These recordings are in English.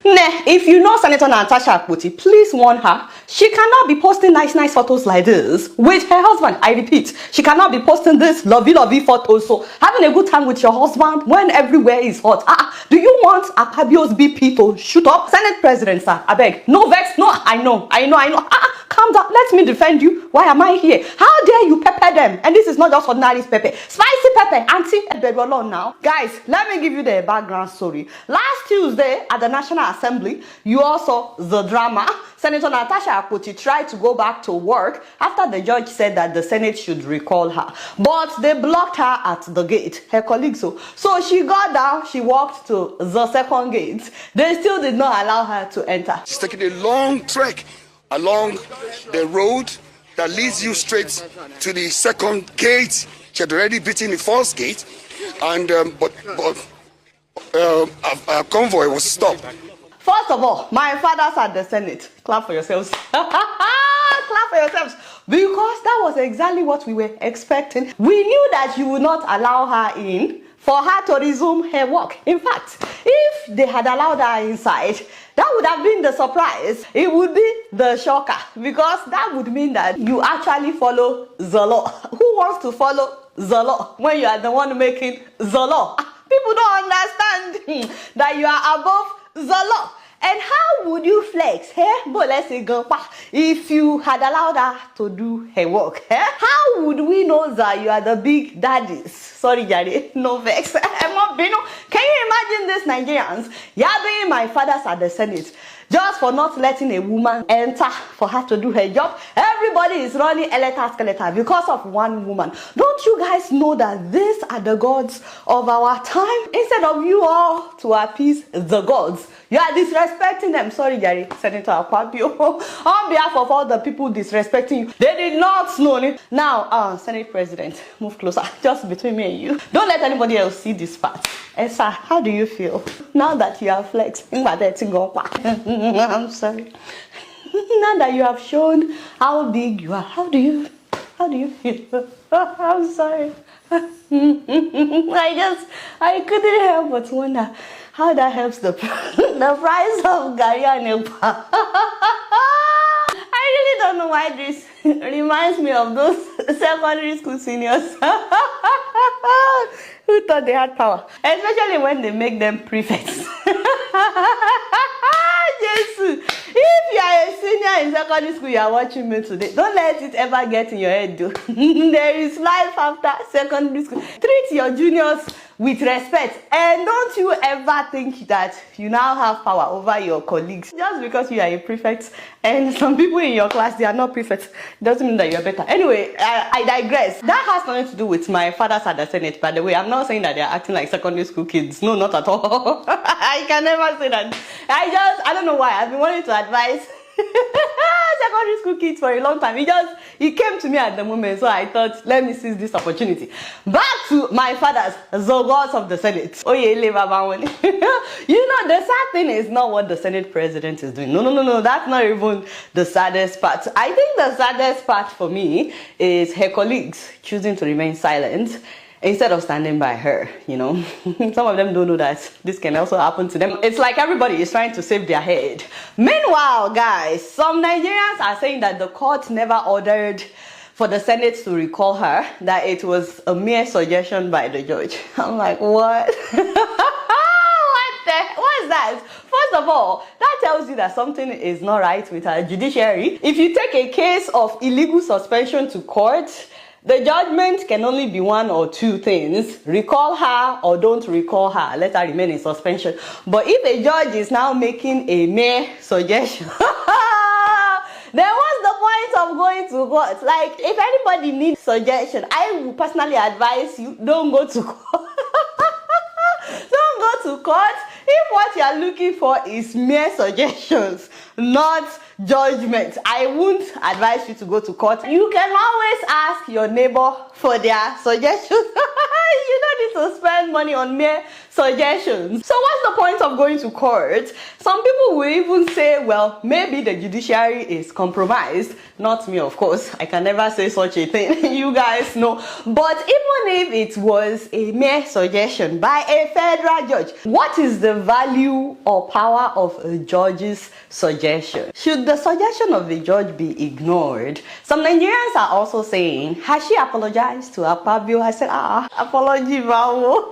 Nah, if you know Senator Natasha, please warn her. She cannot be posting nice photos like this with her husband. I repeat, she cannot be posting this lovey photos. So having a good time with your husband when everywhere is hot. Do you want Akpabio's BP to shoot up? Senate President, sir, I beg. No vex, no, I know. Calm down, let me defend you. Why am I here? How dare you pepper them? And this is not just ordinary pepper. Spicy pepper, Auntie Eberolon now. Guys, let me give you the background story. Last Tuesday at the National Assembly, you all saw the drama. Senator Natasha tried to go back to work after the judge said that the Senate should recall her. But they blocked her at the gate, her colleagues. So she got down, she walked to the second gate. They still did not allow her to enter. She's taking a long trek along the road that leads you straight to the second gate. She had already beaten the first gate, and our convoy was stopped. First of all, my fathers at the Senate, clap for yourselves. Clap for yourselves, because that was exactly what we were expecting. We knew that you would not allow her in for her to resume her work. In fact, if they had allowed her inside, that would have been the surprise. It would be the shocker, because that would mean that you actually follow the law. Who wants to follow the law when you are the one making the law? People don't understand that you are above the law. And how would you flex, if you had allowed her to do her work? How would we know that you are the big daddies? Sorry, Jari, no vex. Can you imagine this, Nigerians? You're being my fathers at the Senate just for not letting a woman enter for her to do her job. Everybody is running skeleton because of one woman. Don't you guys know that these are the gods of our time? Instead of you all to appease the gods, you are disrespecting them. Sorry, Gary, Senator Akpabio. On behalf of all the people disrespecting you, they did not know it. Now, Senate President, move closer, just between me and you. Don't let anybody else see this part. Sir, how do you feel now that you have flexed? I'm sorry. Now that you have shown how big you are, how do you feel? I'm sorry. I couldn't help but wonder how that helps the price of Gary and Epa. I really don't know why this reminds me of those secondary school seniors who thought they had power, especially when they make them prefects. Yes. If you are a senior in secondary school, you are watching me today, don't let it ever get in your head, though. There is life after secondary school. Treat your juniors with respect, and don't you ever think that you now have power over your colleagues just because you are a prefect and some people in your class, they are not prefects. Doesn't mean that you are better. Anyway, I digress. That has nothing to do with my fathers at the Senate, by the way. I'm not saying that they are acting like secondary school kids. No, not at all. I can never say that. I don't know why. I've been wanting to advise secondary school kids for a long time. It came to me at the moment, so I thought, let me seize this opportunity. Back to my fathers, the gods of the Senate. Oh yeah, you know, the sad thing is not what the Senate President is doing. No, that's not even the saddest part. I think the saddest part for me is her colleagues choosing to remain silent instead of standing by her, you know. Some of them don't know that this can also happen to them. It's like everybody is trying to save their head. Meanwhile, guys, some Nigerians are saying that the court never ordered for the Senate to recall her, that it was a mere suggestion by the judge. I'm like, what? What is that? First of all, that tells you that something is not right with our judiciary. If you take a case of illegal suspension to court, the judgment can only be one or two things: recall her or don't recall her, let her remain in suspension. But if a judge is now making a mere suggestion, then what's the point of going to court? Like, if anybody needs suggestion, I would personally advise you, don't go to court. Don't go to court if what you are looking for is mere suggestions, not judgment. I wouldn't advise you to go to court. You can always ask your neighbor for their suggestions. You don't need to spend money on mere suggestions. So what's the point of going to court? Some people will even say, well, maybe the judiciary is compromised. Not me, of course. I can never say such a thing. You guys know. But even if it was a mere suggestion by a federal judge, what is the value or power of a judge's suggestion. Should the suggestion of the judge be ignored? Some Nigerians are also saying, has she apologized to Akpabio? I said, apology, Vavo.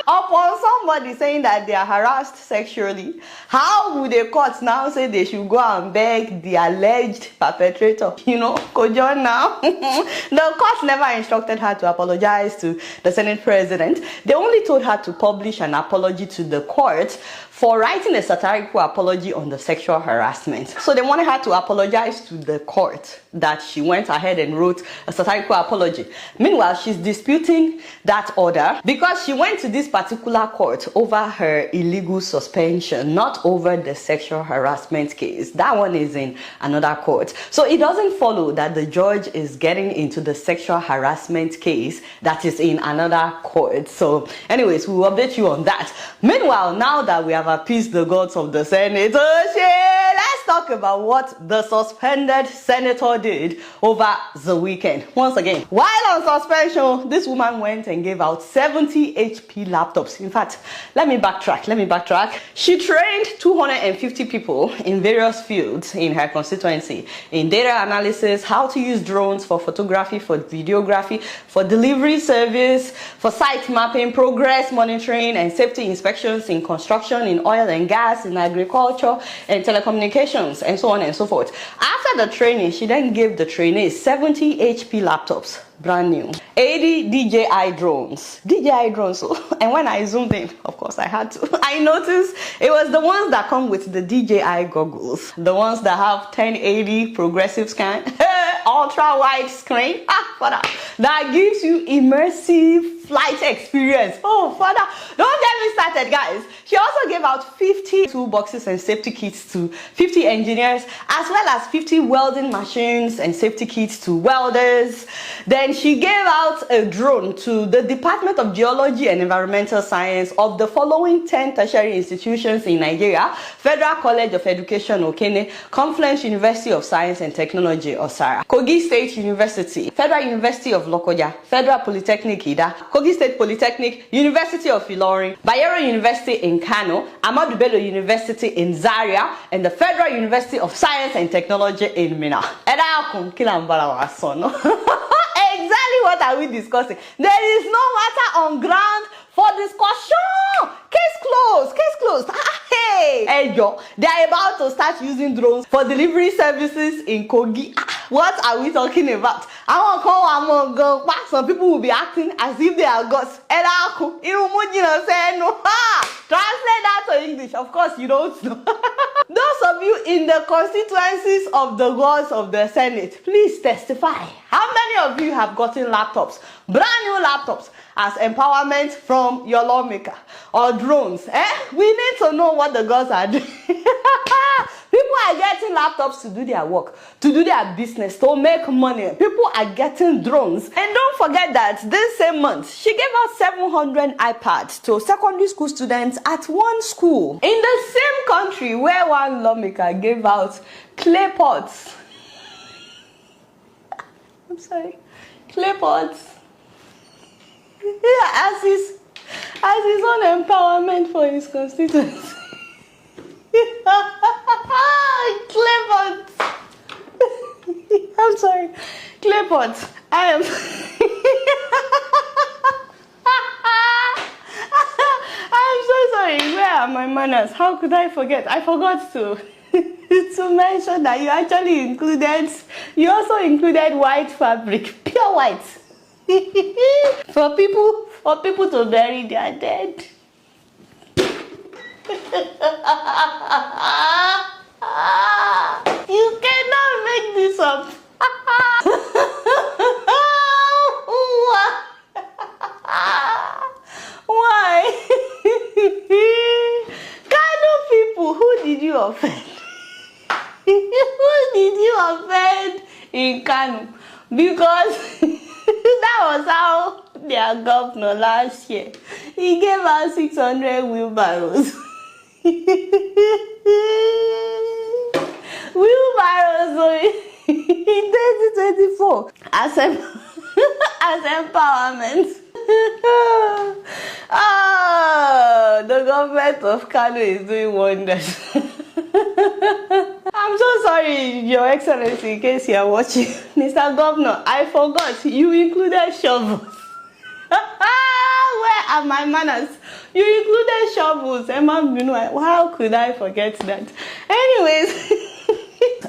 Upon somebody saying that they are harassed sexually, how would the courts now say they should go and beg the alleged perpetrator? You know, Kojon now. The court never instructed her to apologize to the Senate president. They only told her to publish an apology to the court for writing a satirical apology on the sexual harassment. So they wanted her to apologize to the court that she went ahead and wrote a satirical apology. Meanwhile, she's disputing that order because she went to this particular court over her illegal suspension, not over the sexual harassment case. That one is in another court. So it doesn't follow that the judge is getting into the sexual harassment case that is in another court. So anyways, we will update you on that. Meanwhile, now that we have appeased the gods of the Senate, let's talk about what the suspended senator did over the weekend. Once again, while on suspension, this woman went and gave out 70 HP laptops. In fact, let me backtrack. She trained 250 people in various fields in her constituency, in data analysis, how to use drones for photography, for videography, for delivery service, for site mapping, progress monitoring, and safety inspections in construction, in oil and gas, in agriculture, and telecommunications, and so on and so forth. After the training, she then gave the trainees 70 HP laptops, brand new, 80 DJI drones, and when I zoomed in, of course I had to, I noticed it was the ones that come with the DJI goggles, the ones that have 1080 progressive scan, ultra wide screen, that gives you immersive flight experience. Oh, father, don't get me started, guys. She also gave out 50 toolboxes and safety kits to 50 engineers, as well as 50 welding machines and safety kits to welders. Then she gave out a drone to the Department of Geology and Environmental Science of the following 10 tertiary institutions in Nigeria: Federal College of Education, Okene; Confluence University of Science and Technology, Osara; Kogi State University; Federal University of Lokoja; Federal Polytechnic, Ida; Kogi State Polytechnic; University of Ilorin; Bayero University in Kano; Ahmadu Bello University in Zaria; and the Federal University of Science and Technology in Minna. Exactly what are we discussing? There is no matter on ground for discussion. Case closed. Hey, they are about to start using drones for delivery services in Kogi. What are we talking about? Some people will be acting as if they are gods. Translate that to English. Of course, you don't know. Those of you in the constituencies of the gods of the Senate, please testify. How many of you have gotten laptops, brand new laptops, as empowerment from your lawmaker, or drones? We need to know what the gods are doing. People are getting laptops to do their work, to do their business, to make money. People are getting drones. And don't forget that this same month, she gave out 700 iPads to secondary school students at one school. In the same country where one lawmaker gave out clay pots. I'm sorry. Clay pots. As his own empowerment for his constituency. Clay pots. I'm sorry. Clay pots. I am. I'm so sorry. Where are my manners? How could I forget? I forgot to mention that you also included white fabric, pure white. for people to bury their dead. You cannot make this up. Why? Kano people, who did you offend? Who did you offend in Kano? Because that was how their governor last year, he gave out 600 wheelbarrows. Wheelbarrows in 2024 as empowerment. Oh, the government of Kano is doing wonders. I'm so sorry, Your Excellency, in case you are watching. Mr. Governor, I forgot you included shovels. Where are my manners? You included shovels. Emma, how could I forget that? Anyways.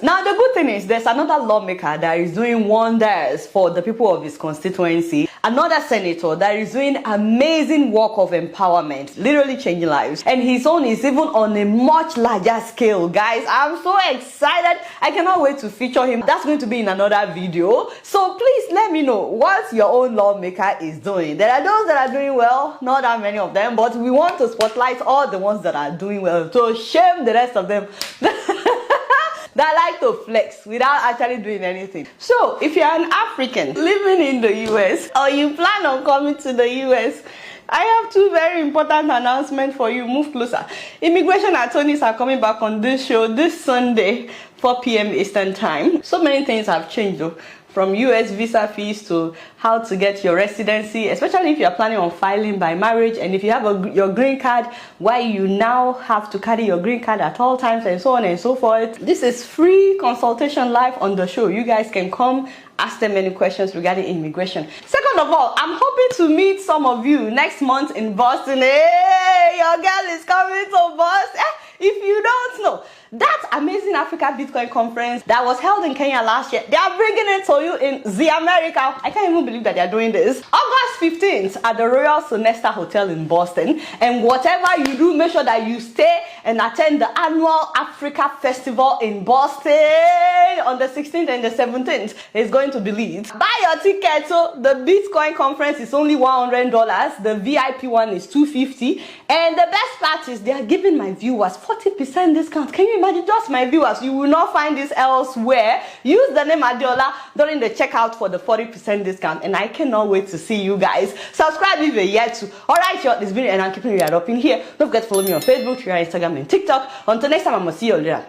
Now, the good thing is there's another lawmaker that is doing wonders for the people of his constituency. Another senator that is doing amazing work of empowerment, literally changing lives. And his own is even on a much larger scale, guys. I'm so excited. I cannot wait to feature him. That's going to be in another video. So please let me know what your own lawmaker is doing. There are those that are doing well, not that many of them, but we want to spotlight all the ones that are doing well to shame the rest of them. That like to flex without actually doing anything. So, if you're an African living in the US or you plan on coming to the US, I have two very important announcements for you. Move closer. Immigration attorneys are coming back on this show this Sunday, 4 p.m. Eastern Time. So many things have changed though. From US visa fees to how to get your residency, especially if you're planning on filing by marriage, and if you have your green card, why you now have to carry your green card at all times, and so on and so forth. This is free consultation live on the show. You guys can come ask them any questions regarding immigration. Second of all, I'm hoping to meet some of you next month in Boston. Hey, your girl is coming to Boston. If you don't know, that amazing Africa Bitcoin conference that was held in Kenya last year, they are bringing it to you in the America. I can't even believe that they are doing this. August 15th at the Royal Sonesta Hotel in Boston. And whatever you do, make sure that you stay and attend the annual Africa Festival in Boston on the 16th and the 17th. It's going to be lit. Buy your ticket. So the Bitcoin conference is only $100. The VIP one is $250. And the best part is they are giving my viewers 40% discount. Can you imagine? Just my viewers. You will not find this elsewhere. Use the name Adeola during the checkout for the 40% discount. And I cannot wait to see you guys. Subscribe if you're yet to. Alright, y'all. This video and I'm keeping you up in here. Don't forget to follow me on Facebook, Instagram, and TikTok. Until next time, I'm going to see you later.